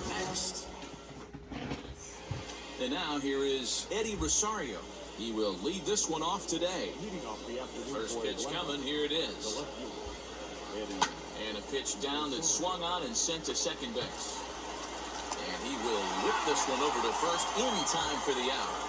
Next. And now here is Eddie Rosario. He will lead this one off today. First pitch coming, here it is. And a pitch down that's swung on and sent to second base. And he will whip this one over to first in time for the out.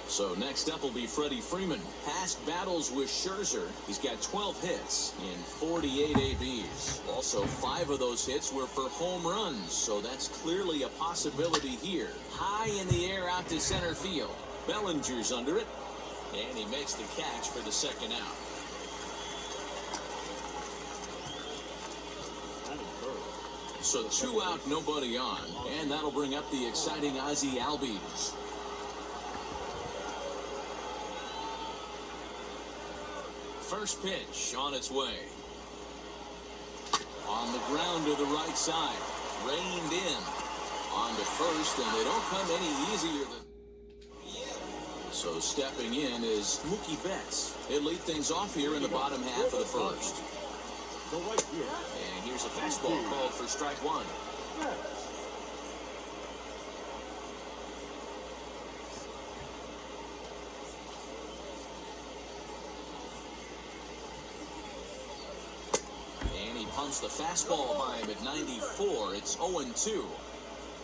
So next up will be Freddie Freeman. Past battles with Scherzer. He's got 12 hits in 48 ABs. Also, 5 of those hits were for home runs, so that's clearly a possibility here. High in the air out to center field. Bellinger's under it, and he makes the catch for the second out. So 2 out, nobody on, and that'll bring up the exciting Ozzie Albies. First pitch on its way. On the ground to the right side. Reined in. On to first, and they don't come any easier than... So stepping in is Mookie Betts. He'll lead things off here in the bottom half of the first. And here's a fastball called for strike one. Punts the fastball by him at 94. It's 0-2.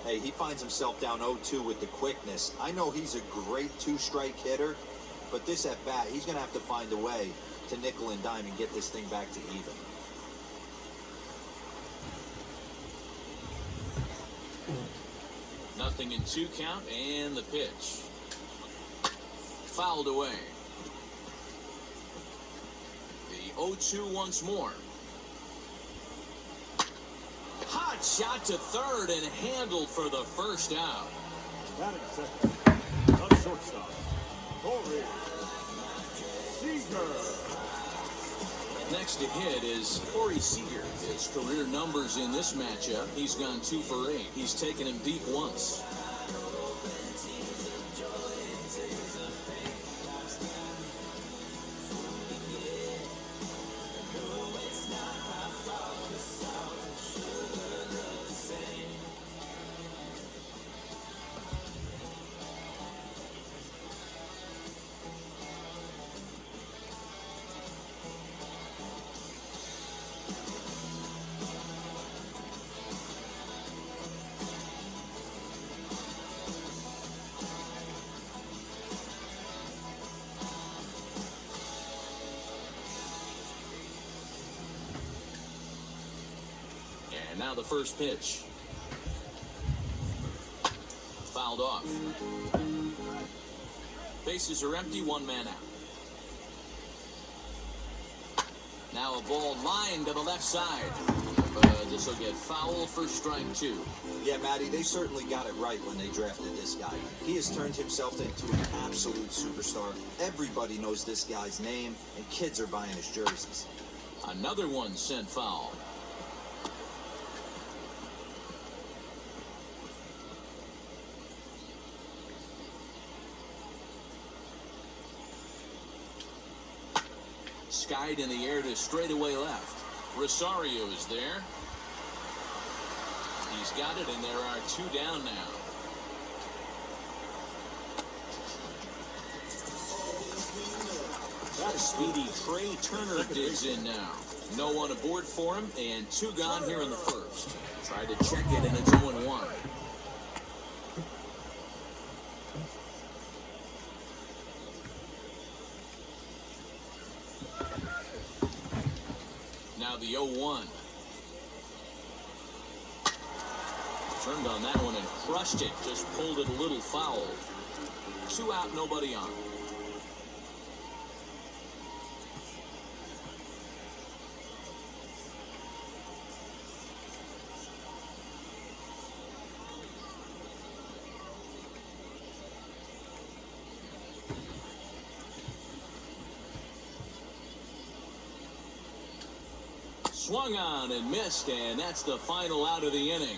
Hey, he finds himself down 0-2 with the quickness. I know he's a great 2-strike hitter, but this at bat, he's going to have to find a way to nickel and dime and get this thing back to even. Nothing in 2 count, and the pitch. Fouled away. The 0-2 once more. Hot shot to third and handled for the first out. Batting second, up shortstop, Corey Seager. Next to hit is Corey Seager. His career numbers in this matchup, he's gone 2 for 8. He's taken him deep once. And now the first pitch. Fouled off. Bases are empty, 1 man out. Now a ball lined to the left side. This will get foul for strike 2. Yeah, Matty, they certainly got it right when they drafted this guy. He has turned himself into an absolute superstar. Everybody knows this guy's name, and kids are buying his jerseys. Another one sent foul. Skied in the air to straightaway left. Rosario is there. He's got it, and there are 2 down now. That speedy Trey Turner digs in now. No one aboard for him, and 2 gone here in the first. Tried to check it, and it's 0-1. Now the 0-1. Turned on that one and crushed it. Just pulled it a little foul. 2 out, nobody on. Swung on and missed, and that's the final out of the inning.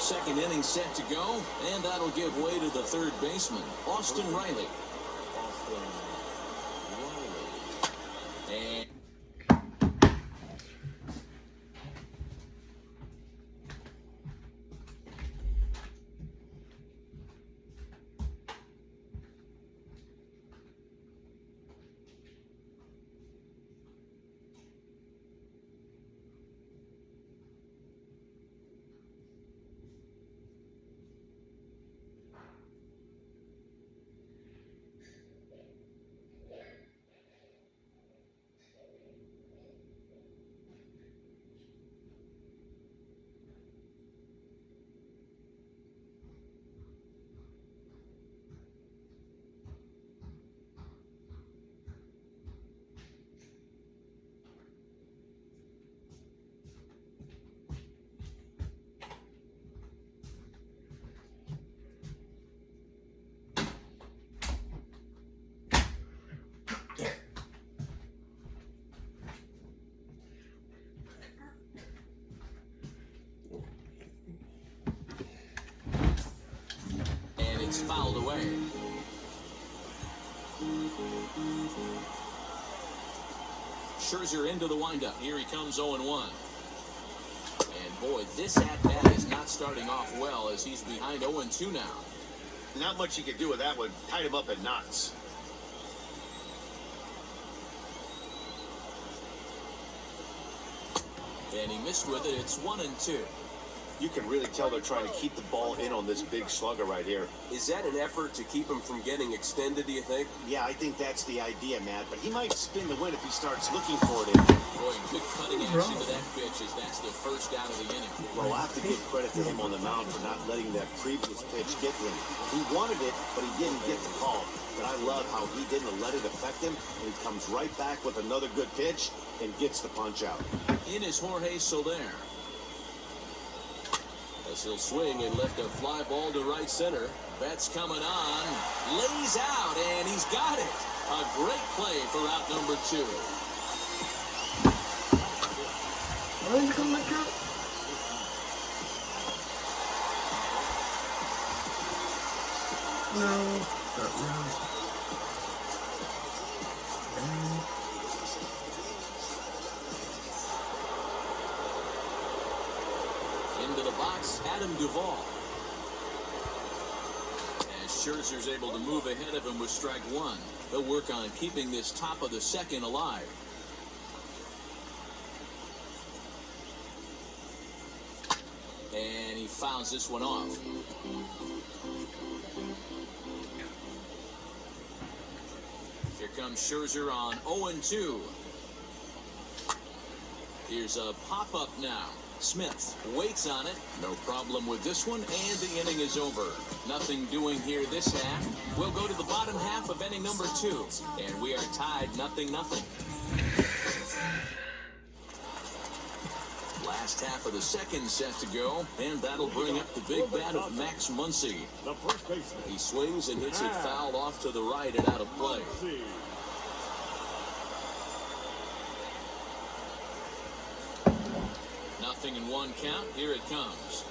second inning set to go, and that'll give way to the third baseman, Austin Riley. And it's fouled away. Scherzer into the windup. Here he comes 0-1. And boy, this at-bat is not starting off well as he's behind 0-2 now. Not much you can do with that one. Tied him up in knots. And he missed with it. It's 1-2. You can really tell they're trying to keep the ball in on this big slugger right here. Is that an effort to keep him from getting extended, do you think? Yeah, I think that's the idea, Matt. But he might spin the win if he starts looking for it. Boy, good cutting action to that pitch as that's the first out of the inning. Well, I have to give credit to him on the mound for not letting that previous pitch get him. He wanted it, but he didn't get the call. But I love how he didn't let it affect him, and he comes right back with another good pitch and gets the punch out. In is Jorge Soler. As he'll swing and lift a fly ball to right center. Betts coming on, lays out, and he's got it. A great play for out number 2. Into the box, Adam Duvall. As Scherzer's able to move ahead of him with strike 1. They'll work on keeping this top of the second alive. And he fouls this one off. Here comes Scherzer on 0-2. Here's a pop-up now. Smith waits on it. No problem with this one, and the inning is over. Nothing doing here this half. We'll go to the bottom half of inning number 2, and we are tied 0-0. Last half of the second set to go, and that'll bring up the big bat of Max Muncy. The first baseman. He swings and hits it foul off to the right and out of play. Muncy. Nothing in one count. Here it comes.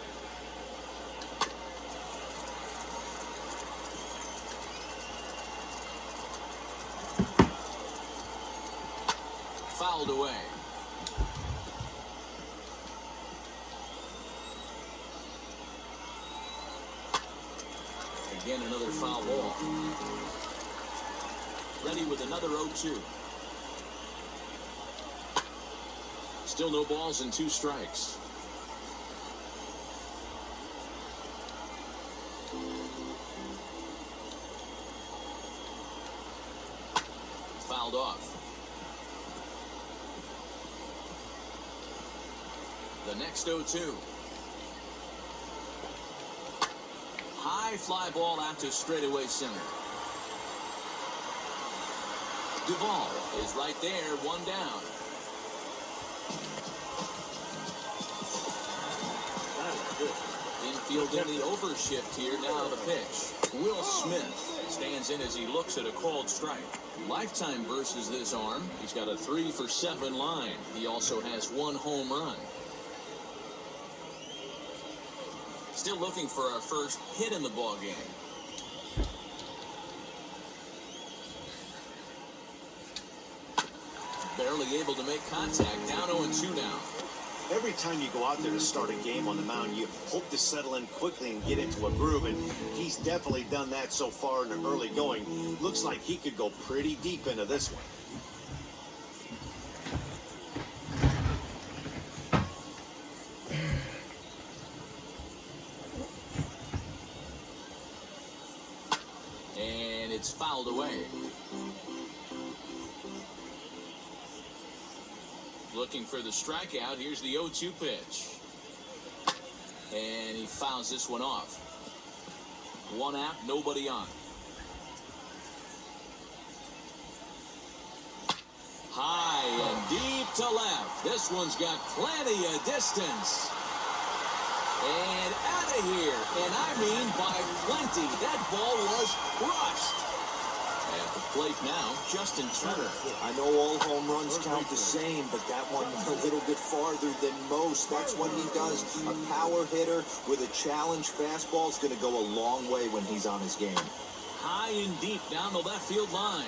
Fouled away. Again, another foul ball. Ready with another 0-2. Still no balls and 2 strikes. Fouled off. The next 0-2. High fly ball out to straightaway center. Duvall is right there, 1 down. Infield in the overshift here. Now the pitch. Will Smith stands in as he looks at a called strike. Lifetime versus this arm. He's got a 3-for-7 line. He also has 1 home run. still looking for our first hit in the ball game. Barely able to make contact. Down 0-2 now. Every time you go out there to start a game on the mound, you hope to settle in quickly and get into a groove, and he's definitely done that so far in the early going. Looks like he could go pretty deep into this one. And it's fouled away. Looking for the strikeout. Here's the 0-2 pitch. And he fouls this one off. One out, nobody on. High and deep to left. This one's got plenty of distance. And out of here. And I mean by plenty. That ball was crushed. At the plate now, Justin Turner. I know all home runs count the same, but that one a little bit farther than most. That's what he does. A power hitter with a challenge fastball is going to go a long way when he's on his game. High and deep down the left field line.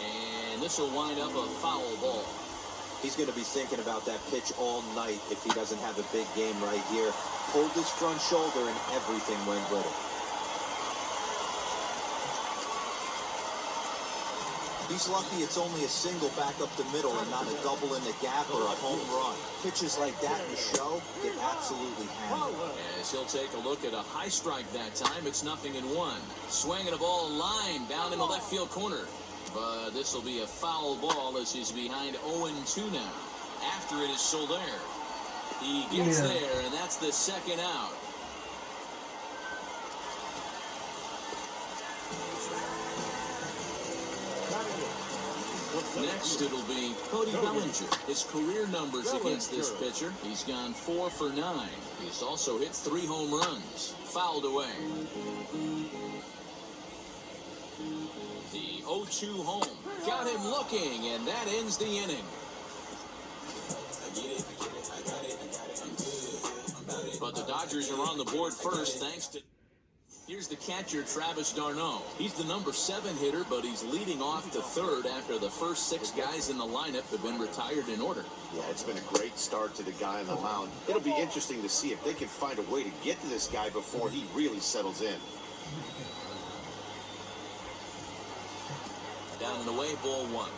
And this will wind up a foul ball. He's going to be thinking about that pitch all night if he doesn't have a big game right here. Pulled his front shoulder and everything went with it. He's lucky it's only a single back up the middle and not a double in the gap or a home run. Pitches like that in the show get absolutely hammered. As he'll take a look at a high strike that time, it's 0-1. Swinging a ball line down in the left field corner. But this will be a foul ball as he's behind 0-2 now. After it is Soler. He gets there, and that's the second out. Next, it'll be Cody Bellinger. His career numbers against this pitcher. He's gone 4 for 9. He's also hit 3 home runs. Fouled away. The 0-2 home. Got him looking, and that ends the inning. But the Dodgers are on the board first thanks to... Here's the catcher, Travis d'Arnaud. He's the number 7 hitter, but he's leading off to third after the first 6 guys in the lineup have been retired in order. Yeah, it's been a great start to the guy on the mound. It'll be interesting to see if they can find a way to get to this guy before he really settles in. Down and away, ball 1.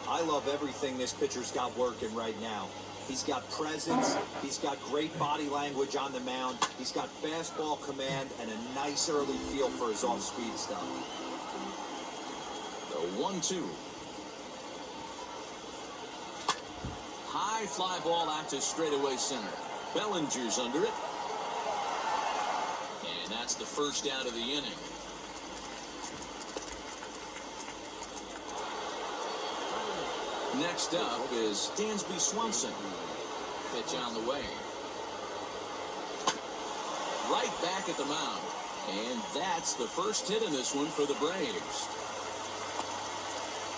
I love everything this pitcher's got working right now. He's got presence, he's got great body language on the mound, he's got fastball command, and a nice early feel for his off-speed stuff. The 1-2. High fly ball out to straightaway center. Bellinger's under it. And that's the first out of the inning. Next up is Dansby Swanson. Pitch on the way. Right back at the mound. And that's the first hit in this one for the Braves.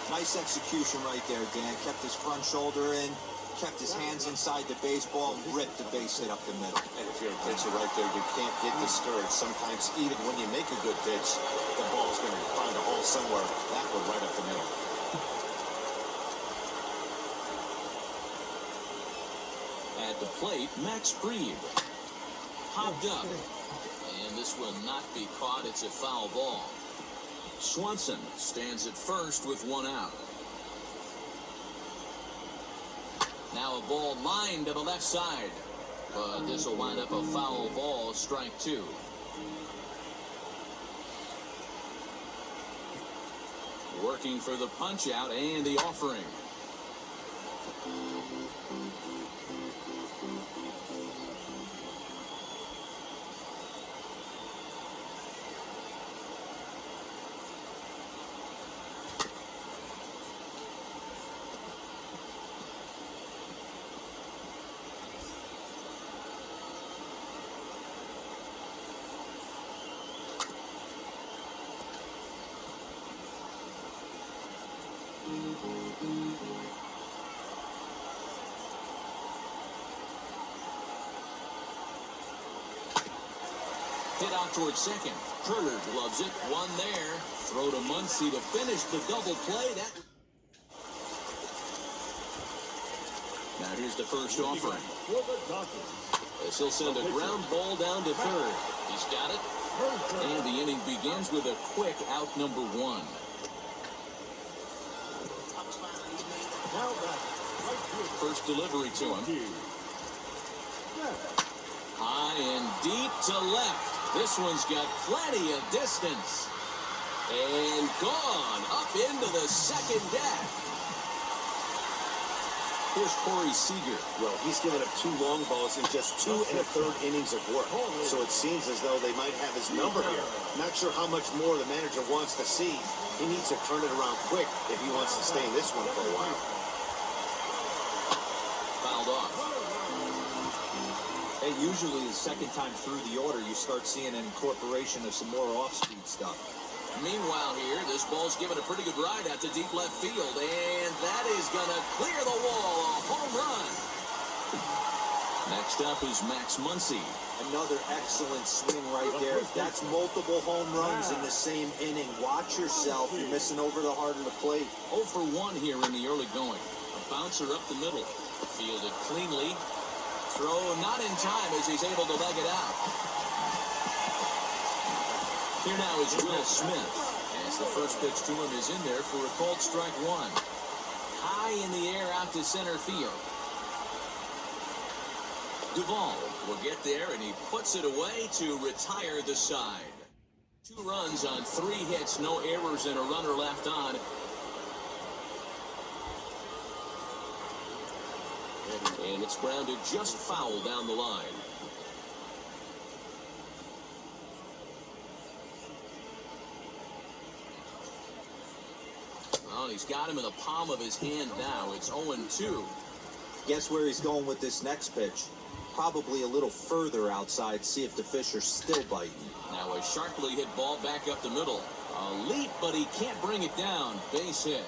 Nice execution right there, Dan. Kept his front shoulder in, kept his hands inside the baseball, and ripped the base hit up the middle. And if you're a pitcher right there, you can't get discouraged. Sometimes even when you make a good pitch, the ball's going to find a hole somewhere. That one right up the middle. At the plate, Max Fried. Popped up. And this will not be caught. It's a foul ball. Swanson stands at first with 1 out. Now a ball lined to the left side. But this will wind up a foul ball, strike 2. Working for the punch out and the offering. hit out towards second. Turner gloves it. One there. Throw to Muncy to finish the double play. Now here's the first offering. For the Dodgers. As he'll send a ground ball down to third. He's got it. And the inning begins with a quick out number one. Now back. Right field. First delivery to him. Left. High and deep to left. This one's got plenty of distance. And gone up into the second deck. Here's Corey Seager. Well, he's given up 2 long balls in just 2 1/3 innings of work. So it seems as though they might have his number here. Not sure how much more the manager wants to see. He needs to turn it around quick if he wants to stay in this one for a while. Fouled off. Hey, usually the second time through the order, you start seeing an incorporation of some more off-speed stuff. Meanwhile here, this ball's given a pretty good ride out to deep left field. And that is going to clear the wall. A home run. Next up is Max Muncy. Another excellent swing right there. That's multiple home runs in the same inning. Watch yourself. You're missing over the heart of the plate. 0 for 1 here in the early going. A bouncer up the middle. Fielded cleanly. Throw not in time as he's able to leg it out. Here now is Will Smith. As the first pitch to him is in there for a called strike one. High in the air out to center field. Duvall will get there, and he puts it away to retire the side. 2 runs on 3 hits, no errors, and a runner left on. And it's grounded just foul down the line. Well, he's got him in the palm of his hand now. It's 0-2. Guess where he's going with this next pitch? Probably a little further outside. See if the fish are still biting. Now a sharply hit ball back up the middle. A leap, but he can't bring it down. Base hit.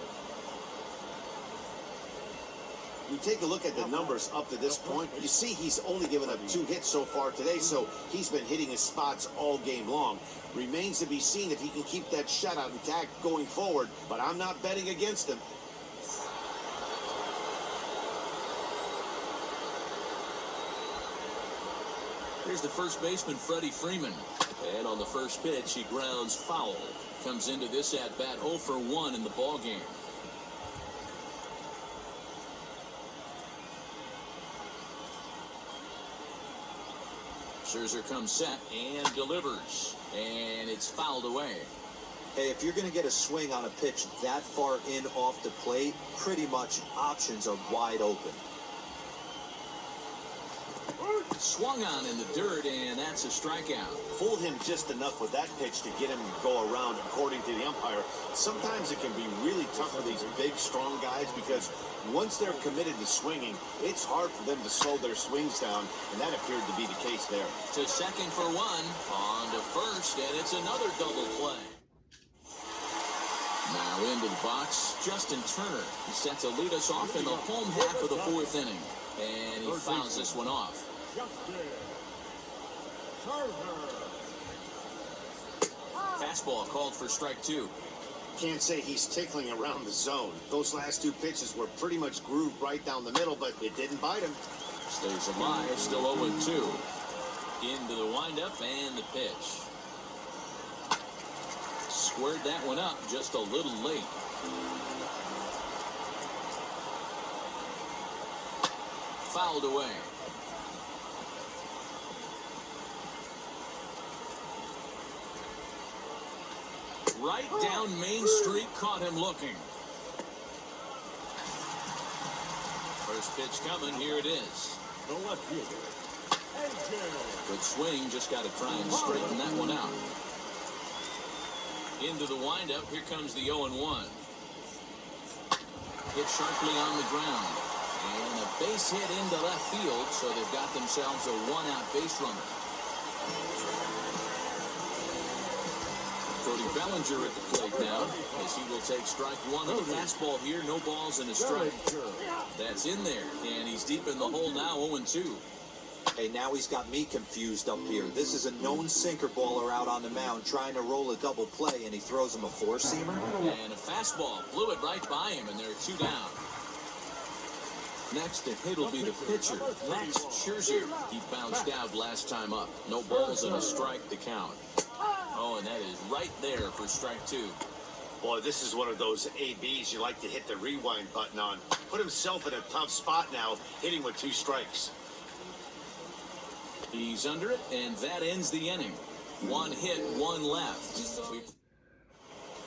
You take a look at the numbers up to this point, you see he's only given up 2 hits so far today, so he's been hitting his spots all game long. Remains to be seen if he can keep that shutout intact going forward, but I'm not betting against him. Here's the first baseman, Freddie Freeman. And on the first pitch, he grounds foul. Comes into this at-bat 0 for 1 in the ballgame. Scherzer comes set and delivers. And it's fouled away. Hey, if you're going to get a swing on a pitch that far in off the plate, pretty much options are wide open. Swung on in the dirt, and that's a strikeout. Fooled him just enough with that pitch to get him to go around, according to the umpire. Sometimes it can be really tough for these big, strong guys because once they're committed to swinging, it's hard for them to slow their swings down, and that appeared to be the case there. To second for 1, on to first, and it's another double play. Now into the box, Justin Turner. He's set to lead us off in the home half of the 4th inning, and he fouls this one off. Justin Turner. Fastball called for strike 2. Can't say he's tickling around the zone. Those last 2 pitches were pretty much grooved right down the middle, but it didn't bite him. Stays alive, still 0-2. Into the windup and the pitch. Squared that one up just a little late. Fouled away. Right down Main Street, caught him looking. First pitch coming, here it is. The left fielder. Good swing, just got to try and straighten that one out. Into the windup, here comes the 0-1. Hit sharply on the ground. And a base hit into left field, so they've got themselves a 1-out base runner. Cody Bellinger at the plate now, as he will take strike 1 of the fastball here. No balls and a strike. That's in there, and he's deep in the hole now, 0-2. Hey, now he's got me confused up here. This is a known sinker baller out on the mound trying to roll a double play, and he throws him a four-seamer? And a fastball blew it right by him, and there are 2 down. Next to hit will be the pitcher, Max Scherzer. He bounced out last time up. No balls and a strike to count. Oh, and that is right there for strike 2. Boy, this is one of those ABs you like to hit the rewind button on. Put himself in a tough spot now, hitting with 2 strikes. He's under it, and that ends the inning. 1 hit, 1 left.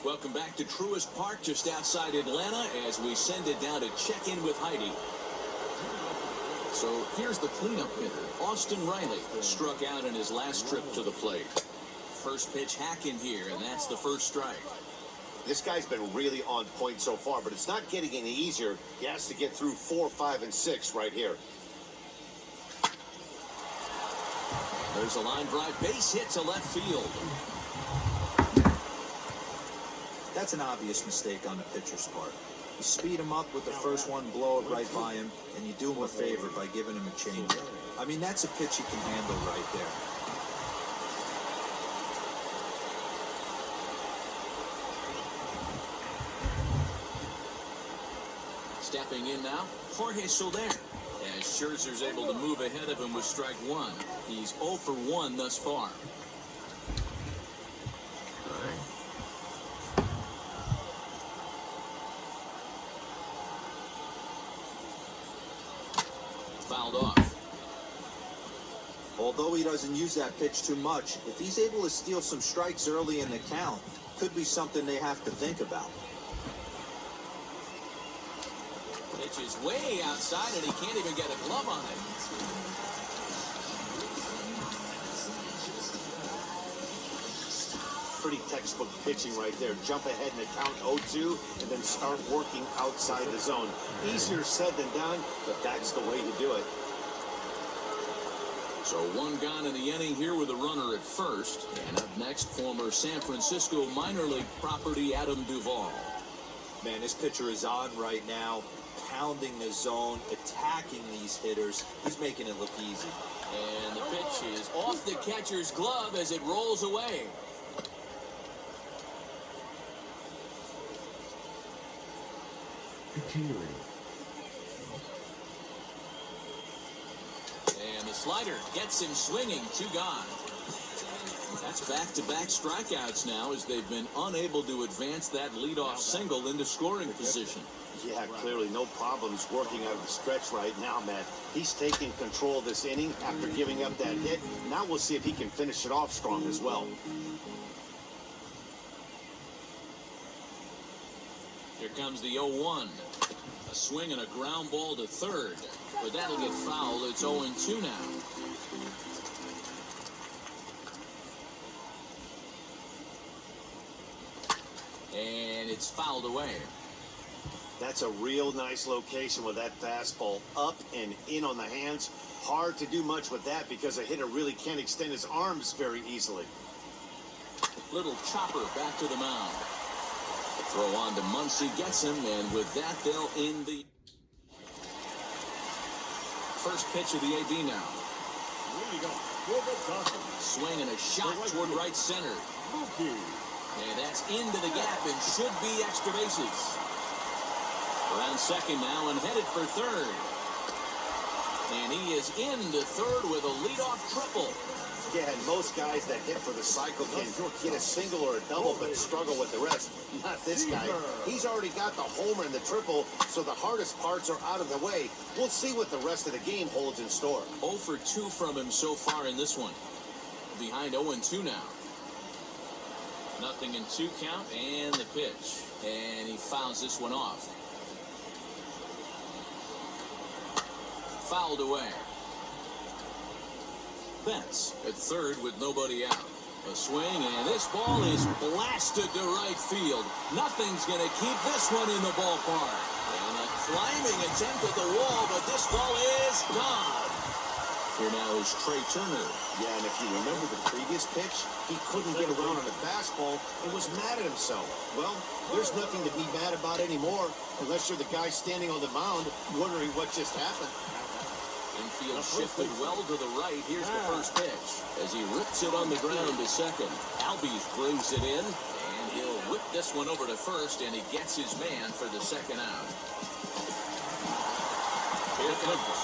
Welcome back to Truist Park, just outside Atlanta, as we send it down to check in with Heidi. So here's the cleanup hitter. Austin Riley struck out in his last trip to the plate. First pitch hack in here, and that's the first strike. This guy's been really on point so far, but it's not getting any easier. He has to get through 4, 5, and 6 right here. There's a line drive base hit to left field. That's an obvious mistake on the pitcher's part. You speed him up with the first one, blow it right by him, and you do him a favor by giving him a changeup. I mean, that's a pitch he can handle right there. Stepping in now, Jorge Soler. As Scherzer's able to move ahead of him with strike 1. He's 0 for 1 thus far. Fouled off. Although he doesn't use that pitch too much, if he's able to steal some strikes early in the count, could be something they have to think about. Pitch is way outside, and he can't even get a glove on it. Pretty textbook pitching right there. Jump ahead in the count 0-2 and then start working outside the zone. Easier said than done, but that's the way to do it. So 1 gone in the inning here with a runner at first. And up next, former San Francisco minor league property Adam Duvall. Man, this pitcher is on right now, pounding the zone, attacking these hitters. He's making it look easy. And the pitch is off the catcher's glove as it rolls away. Continuing. And the slider gets him swinging. 2 gone. That's back-to-back strikeouts now as they've been unable to advance that leadoff single into scoring position. Yeah, clearly no problems working out of the stretch right now, Matt. He's taking control of this inning after giving up that hit. Now we'll see if he can finish it off strong as well. Here comes the 0-1. A swing and a ground ball to third. But that'll get fouled. It's 0-2 now. And it's fouled away. That's a real nice location with that fastball up and in on the hands. Hard to do much with that because a hitter really can't extend his arms very easily. Little chopper back to the mound. Throw on to Muncy, gets him, and with that, they'll end the first pitch of the AB now. Lead off for the Dodgers. Swing and a shot toward right center. Mookie. And that's into the gap and should be extra bases. Around second now and headed for third. And he is into third with a leadoff triple. Yeah, and most guys that hit for the cycle can get a single or a double but struggle with the rest. Not this guy. He's already got the homer and the triple, so the hardest parts are out of the way. We'll see what the rest of the game holds in store. 0 for 2 from him so far in this one. Behind 0-2 now. Nothing in 2 count and the pitch. And he fouls this one off. Fouled away. Betts at third with nobody out. A swing, and this ball is blasted to right field. Nothing's going to keep this one in the ballpark. And a climbing attempt at the wall, but this ball is gone. Here now is Trey Turner. Yeah, and if you remember the previous pitch, he couldn't get around on the fastball and was mad at himself. Well, there's nothing to be mad about anymore unless you're the guy standing on the mound wondering what just happened. Infield shifted well to the right. Here's the first pitch. As he rips it on the ground to second. Albies brings it in, and he'll whip this one over to first, and he gets his man for the second out. Here it comes.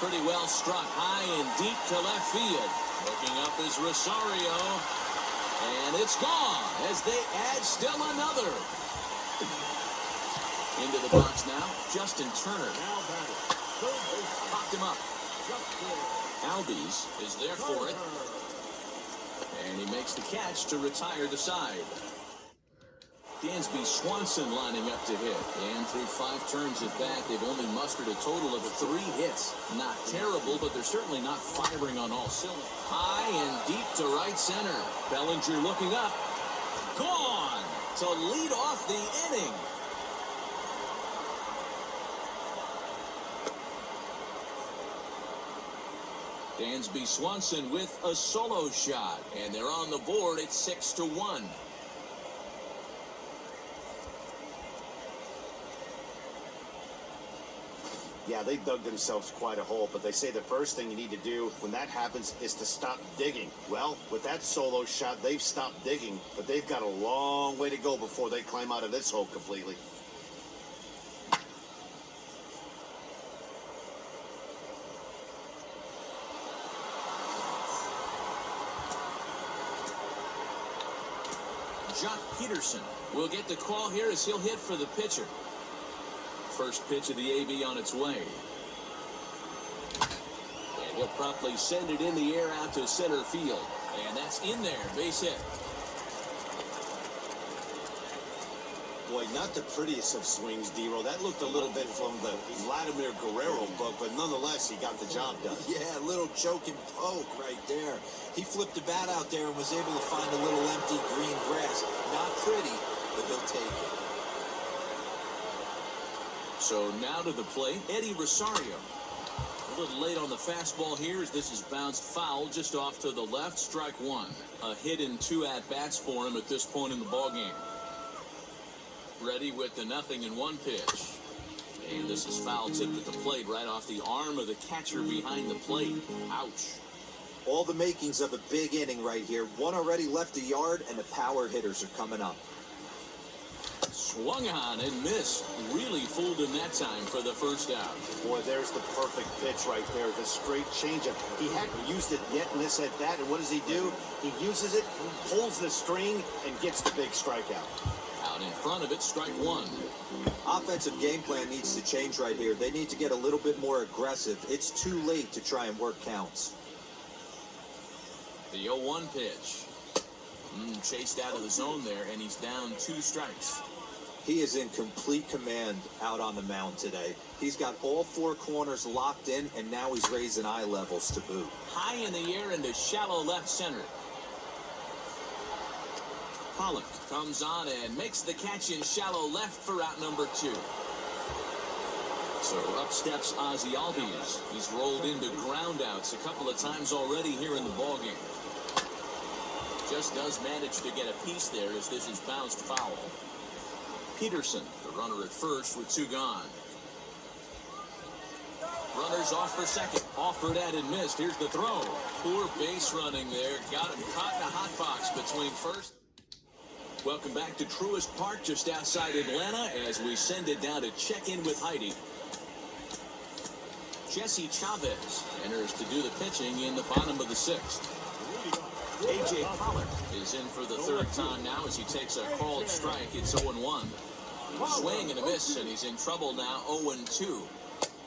Pretty well struck high and deep to left field. Looking up is Rosario. And it's gone as they add still another. Into the box now, Justin Turner. Now batting. Third base. Popped him up. Justin Albies is there for it. And he makes the catch to retire the side. Dansby Swanson lining up to hit. And through 5 turns at bat, they've only mustered a total of 3 hits. Not terrible, but they're certainly not firing on all cylinders. High and deep to right center. Bellinger looking up. Gone to lead off the inning. Dansby Swanson with a solo shot. And they're on the board at 6-1. Yeah, they dug themselves quite a hole, but they say the first thing you need to do when that happens is to stop digging. Well, with that solo shot, they've stopped digging, but they've got a long way to go before they climb out of this hole completely. Jock Peterson will get the call here as he'll hit for the pitcher. First pitch of the AB on its way. And he'll promptly send it in the air out to center field. And that's in there, base hit. Boy, not the prettiest of swings, D-Roll. That looked a little bit from the Vladimir Guerrero book, but nonetheless, he got the job done. Yeah, a little choke and poke right there. He flipped the bat out there and was able to find a little empty green grass. Not pretty, but he'll take it. So now to the plate, Eddie Rosario. A little late on the fastball here as this is bounced foul just off to the left. Strike 1. A hit in 2 at-bats for him at this point in the ballgame. Ready with the 0-1 pitch. And this is foul tipped at the plate right off the arm of the catcher behind the plate. Ouch. All the makings of a big inning right here. One already left the yard, and the power hitters are coming up. Swung on and missed. Really fooled him that time for the first out. Boy, there's the perfect pitch right there, the straight changeup. He hadn't used it yet in this at-bat, and what does he do? He uses it, pulls the string, and gets the big strikeout. Out in front of it, strike 1. Offensive game plan needs to change right here. They need to get a little bit more aggressive. It's too late to try and work counts. The 0-1 pitch. Chased out of the zone there, and he's down 2 strikes. He is in complete command out on the mound today. He's got all 4 corners locked in, and now he's raising eye levels to boot. High in the air into shallow left center. Pollock comes on and makes the catch in shallow left for out number 2. So up steps Ozzie Albies. He's rolled into groundouts a couple of times already here in the ballgame. Just does manage to get a piece there as this is bounced foul. Peterson, the runner at first with 2 gone. Runners off for second. Offered at and missed. Here's the throw. Poor base running there. Got him caught in a hot box between first. Welcome back to Truist Park just outside Atlanta as we send it down to check in with Heidi. Jesse Chavez enters to do the pitching in the bottom of the 6th. A.J. Pollock is in for the 3rd time now as he takes a called strike. It's 0-1. Swing and a miss, and he's in trouble now, 0-2.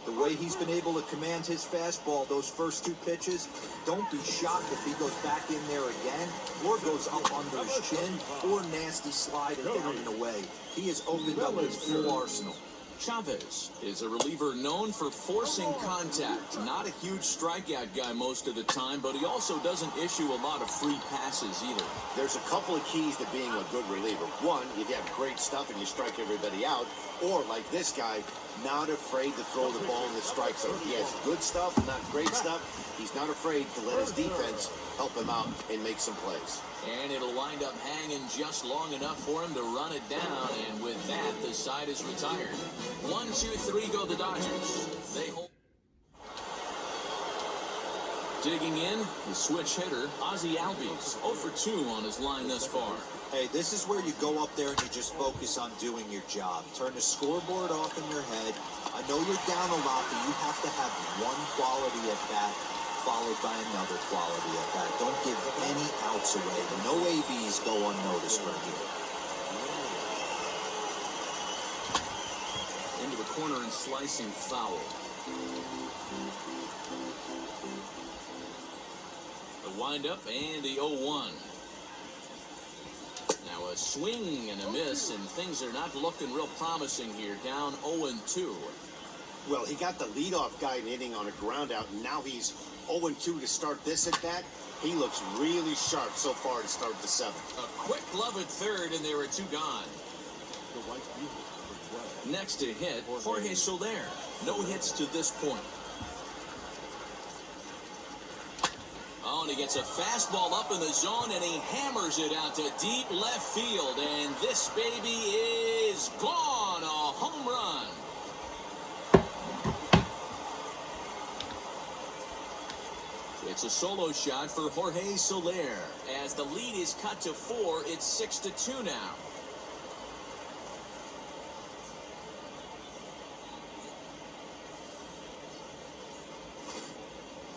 The way he's been able to command his fastball those first 2 pitches, don't be shocked if he goes back in there again or goes up under his chin or nasty sliding down and away. He has opened up his full arsenal. Chavez is a reliever known for forcing contact. Not a huge strikeout guy most of the time, but he also doesn't issue a lot of free passes either. There's a couple of keys to being a good reliever. One, if you have great stuff and you strike everybody out, or like this guy, not afraid to throw the ball in the strike zone. He has good stuff, not great stuff. He's not afraid to let his defense help him out and make some plays. And it'll wind up hanging just long enough for him to run it down, and with that, the side is retired. 1, 2, 3 go the Dodgers. They hold. Digging in, the switch hitter, Ozzie Albies, 0 for 2 on his line thus far. Hey, this is where you go up there and you just focus on doing your job. Turn the scoreboard off in your head. I know you're down a lot, but you have to have one quality at bat followed by another quality at bat. Don't give any outs away. No ABs go unnoticed right here. Into the corner and slicing foul. The windup and the 0-1. Now a swing and a miss, and things are not looking real promising here. Down 0-2. Well, he got the leadoff guy in inning on a ground out, and now he's 0-2 to start this at bat. He looks really sharp so far to start the 7th. A quick glove at third, and there are 2 gone. The White Beaver for 12. Next to hit, Jorge Soler. No hits to this point. Oh, and he gets a fastball up in the zone, and he hammers it out to deep left field. And this baby is gone. A home run. It's a solo shot for Jorge Soler. As the lead is cut to 4, it's 6-2 now.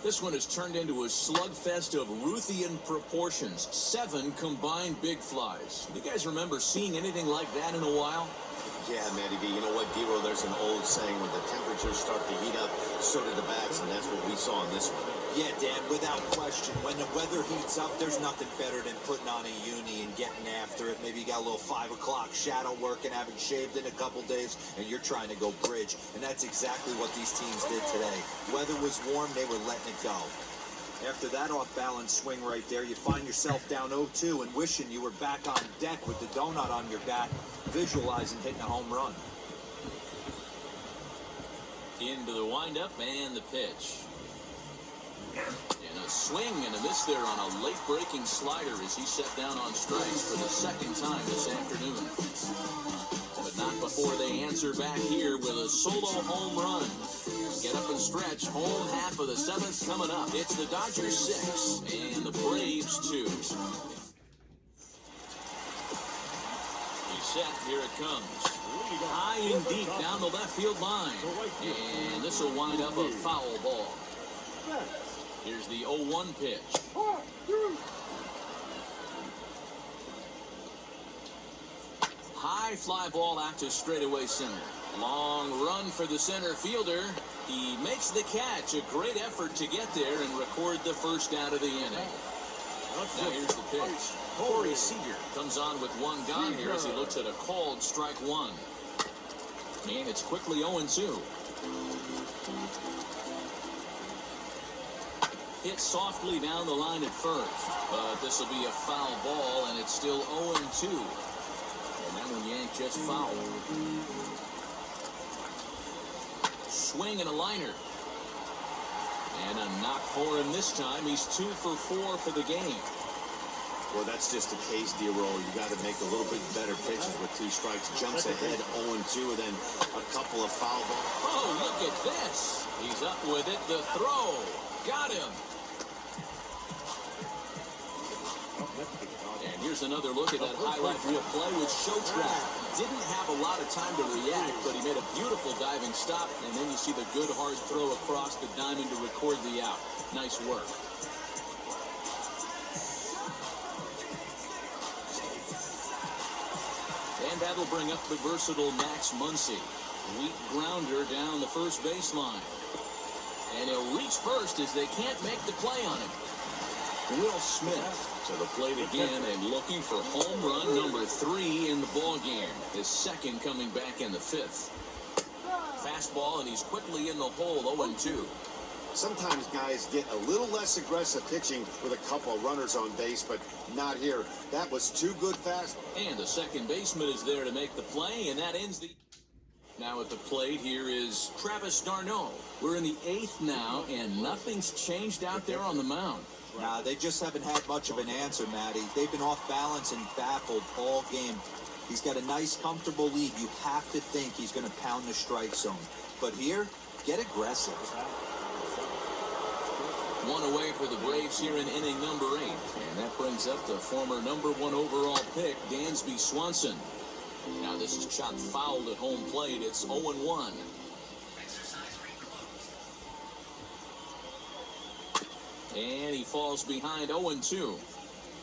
This one has turned into a slugfest of Ruthian proportions. 7 combined big flies. You guys remember seeing anything like that in a while? Yeah, Matty B, you know what, D-Roll, there's an old saying, when the temperatures start to heat up, so do the bats, and that's what we saw in this one. Yeah, Dan, without question. When the weather heats up, there's nothing better than putting on a uni and getting after it. Maybe you got a little 5 o'clock shadow work and haven't shaved in a couple days, and you're trying to go bridge. And that's exactly what these teams did today. Weather was warm, they were letting it go. After that off-balance swing right there, you find yourself down 0-2 and wishing you were back on deck with the donut on your bat, visualizing hitting a home run. Into the windup and the pitch. And a swing and a miss there on a late-breaking slider as he set down on strikes for the 2nd time this afternoon. But not before they answer back here with a solo home run. Get up and stretch. Home half of the 7th coming up. It's the Dodgers 6 and the Braves 2. He's set. Here it comes. High and deep down the left field line. And this will wind up a foul ball. Here's the 0-1 pitch. High fly ball out to straightaway center. Long run for the center fielder. He makes the catch. A great effort to get there and record the first out of the inning. Now here's the pitch. Corey Seager comes on with 1 gone here as he looks at a called strike 1. And it's quickly 0-2. Hit softly down the line at first, but this will be a foul ball, and it's still 0-2. And that one yanked just foul. Swing and a liner. And a knock for him this time. He's 2 for 4 for the game. Well, that's just the case, D-Roll. You got to make a little bit better pitches with 2 strikes. Jumps ahead 0-2, and then a couple of foul balls. Oh, look at this. He's up with it. The throw. Got him. And here's another look at that highlight reel play with Showtrack. Didn't have a lot of time to react, but he made a beautiful diving stop, and then you see the good hard throw across the diamond to record the out. Nice work. And that'll bring up the versatile Max Muncy. Weak grounder down the first baseline. And he'll reach first as they can't make the play on him. Will Smith to the plate again and looking for home run number 3 in the ball game. His 2nd coming back in the 5th. Fastball, and he's quickly in the hole, 0-2. Sometimes guys get a little less aggressive pitching with a couple of runners on base, but not here. That was too good fast. And the second baseman is there to make the play, and that ends the... Now at the plate here is Travis d'Arnaud. We're in the 8th now, and nothing's changed out there on the mound. Nah, they just haven't had much of an answer, Matty. They've been off balance and baffled all game. He's got a nice, comfortable lead. You have to think he's going to pound the strike zone. But here, get aggressive. One away for the Braves here in inning number 8. And that brings up the former #1 overall pick, Dansby Swanson. Now this is chopped foul at home plate. It's 0-1. And he falls behind 0-2.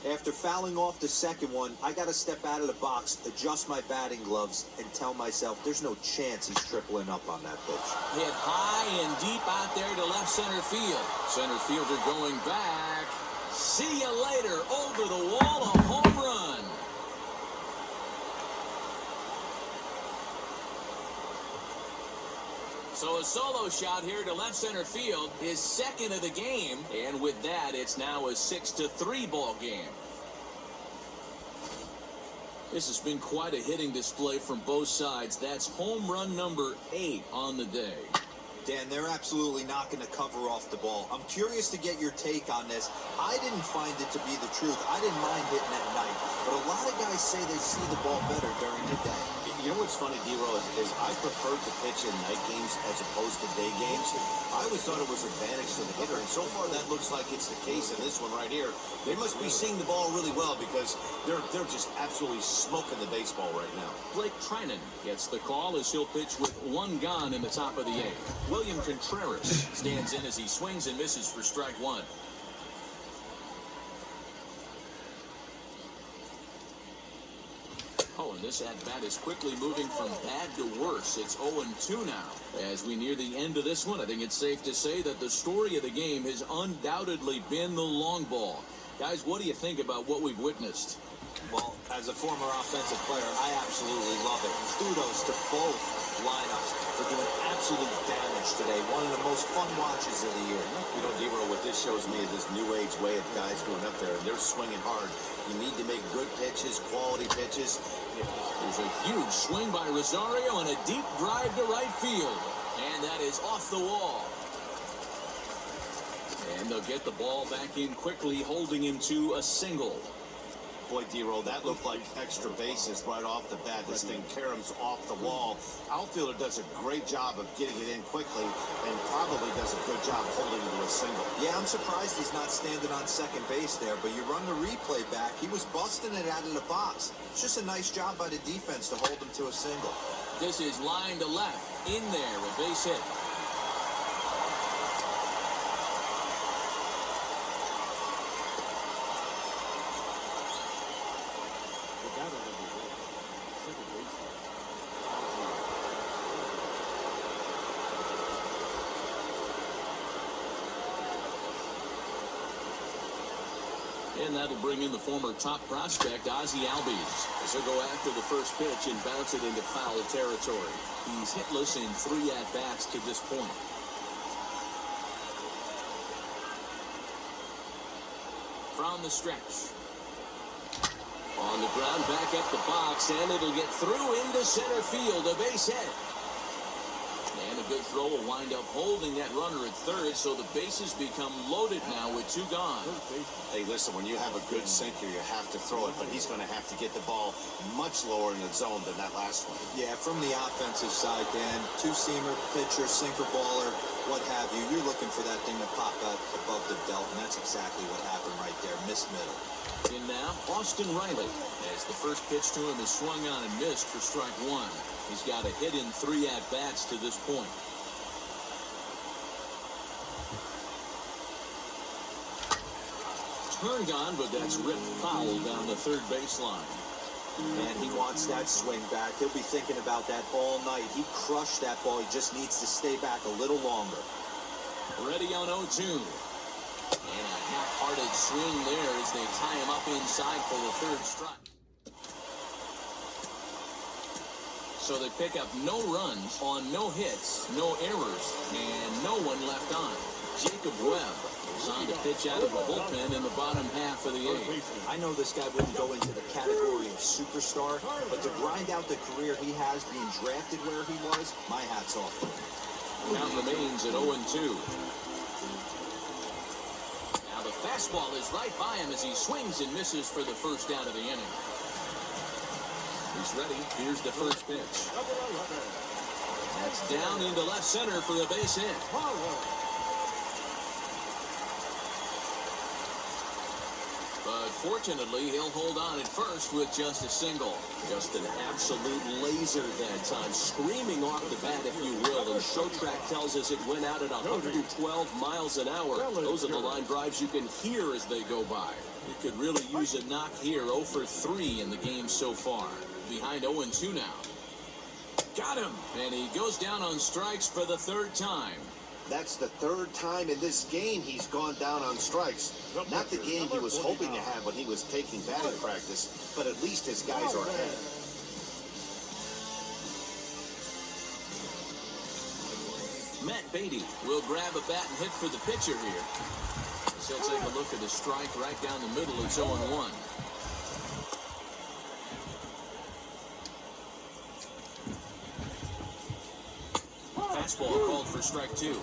After fouling off the second one, I got to step out of the box, adjust my batting gloves, and tell myself there's no chance he's tripling up on that pitch. Hit high and deep out there to left center field. Center fielder going back. See you later. Over the wall, a home run. So a solo shot here to left center field, his second of the game. And with that, it's now a 6-3 ball game. This has been quite a hitting display from both sides. That's home run number 8 on the day. Dan, they're absolutely not going to cover off the ball. I'm curious to get your take on this. I didn't find it to be the truth. I didn't mind hitting at night. But a lot of guys say they see the ball better during the day. You know what's funny, D-Roll, is I prefer to pitch in night games as opposed to day games. I always thought it was an advantage to the hitter, and so far that looks like it's the case in this one right here. They must be seeing the ball really well because they're just absolutely smoking the baseball right now. Blake Trinan gets the call as he'll pitch with 1 gone in the top of the 8th. William Contreras stands in as he swings and misses for strike 1. Oh, and this at-bat is quickly moving from bad to worse. It's 0-2 now. As we near the end of this one, I think it's safe to say that the story of the game has undoubtedly been the long ball. Guys, what do you think about what we've witnessed? Well, as a former offensive player, I absolutely love it. Kudos to both lineups for doing absolute damage today. One of the most fun watches of the year. You know, D-Roll, what this shows me is this new age way of guys going up there, and they're swinging hard. You need to make good pitches, quality pitches. There's a huge swing by Rosario and a deep drive to right field. And that is off the wall. And they'll get the ball back in quickly, holding him to a single. Boy, D-Roll, that looked like extra bases right off the bat. This thing caroms off the wall. Outfielder does a great job of getting it in quickly and probably does a good job holding it to a single. Yeah, I'm surprised he's not standing on second base there, but you run the replay back. He was busting it out of the box. It's just a nice job by the defense to hold him to a single. This is line to left. In there, a base hit. And that'll bring in the former top prospect, Ozzie Albies, as he'll go after the first pitch and bounce it into foul territory. He's hitless in 3 at-bats to this point. From the stretch. On the ground, back up the box, and it'll get through into center field, a base hit. And a good throw will wind up holding that runner at third, so the bases become loaded now with 2 gone. Hey, listen, when you have a good sinker, you have to throw it, but he's going to have to get the ball much lower in the zone than that last one. Yeah, from the offensive side, Dan, 2-seamer, pitcher, sinker baller, what have you, you're looking for that thing to pop out above the belt, and that's exactly what happened right there, miss middle. In now, Austin Riley, as the first pitch to him is swung on and missed for strike 1. He's got a hit in 3 at-bats to this point. Turned on, but that's ripped foul down the third baseline. And he wants that swing back. He'll be thinking about that all night. He crushed that ball. He just needs to stay back a little longer. Ready on 0-2. And a half-hearted swing there as they tie him up inside for the third strike. So they pick up no runs on no hits, no errors, and no one left on. Jacob Webb is on to pitch out of the bullpen in the bottom half of the 8th. I know this guy wouldn't go into the category of superstar, but to grind out the career he has being drafted where he was, my hat's off to him. Count remains at 0-2. Now the fastball is right by him as he swings and misses for the first out of the inning. He's ready. Here's the first pitch. That's down into left center for a base hit. But fortunately, he'll hold on at first with just a single. Just an absolute laser that time, screaming off the bat, if you will. And Showtrack tells us it went out at 112 miles an hour. Those are the line drives you can hear as they go by. He could really use a knock here. 0 for 3 in the game so far. Behind 0-2 now. Got him! And he goes down on strikes for the third time. That's the third time in this game he's gone down on strikes. Not the game he was hoping to have when he was taking batting practice, but at least his guys are ahead. Matt Beatty will grab a bat and hit for the pitcher here. So he'll take a look at a strike right down the middle. It's 0-1. Fastball called for strike 2.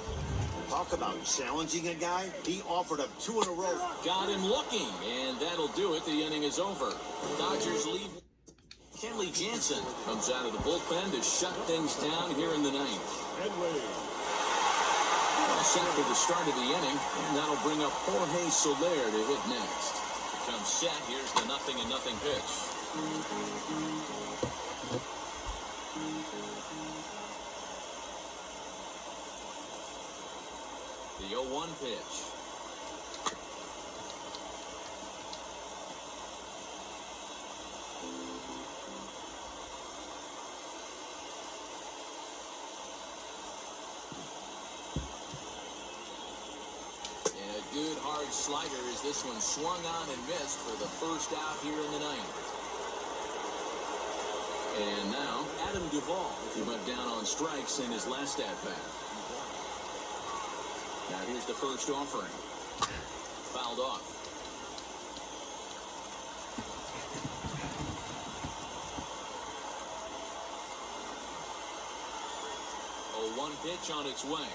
Talk about challenging a guy. He offered up 2 in a row. Got him looking, and that'll do it. The inning is over. Dodgers lead. Kenley Jansen comes out of the bullpen to shut things down here in the ninth. All set for the start of the inning, and that'll bring up Jorge Soler to hit next. Comes set. Here's the 0-0 pitch. The 0-1 pitch. And a good hard slider as this one swung on and missed for the first out here in the ninth. And now Adam Duvall. He went down on strikes in his last at-bat. Now here's the first offering. Fouled off. Oh, 1 pitch on its way.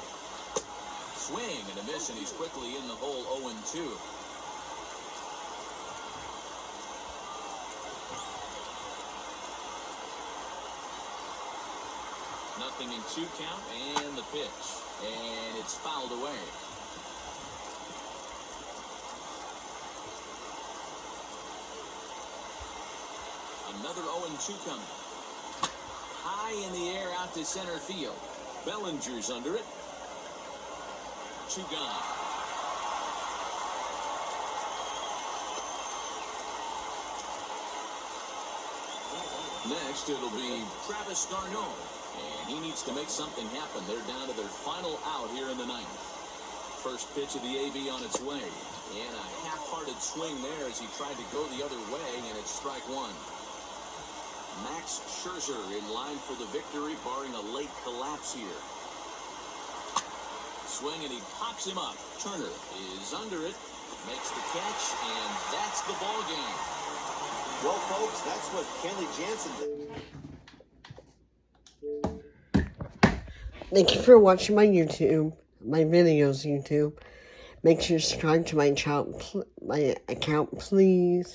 Swing and a miss, and he's quickly in the hole. 0-2. Nothing in 2 count, and the pitch. And it's fouled away. Another 0-2 coming. High in the air out to center field. Bellinger's under it. 2 gone. Next, it'll be Travis d'Arnaud. And he needs to make something happen. They're down to their final out here in the ninth. First pitch of the AB on its way. And a half-hearted swing there as he tried to go the other way, and it's strike 1. Max Scherzer in line for the victory, barring a late collapse here. Swing, and he pops him up. Turner is under it, makes the catch, and that's the ball game. Well, folks, that's what Kenley Jansen did. Thank you for watching my videos, YouTube. Make sure to subscribe to my account, please.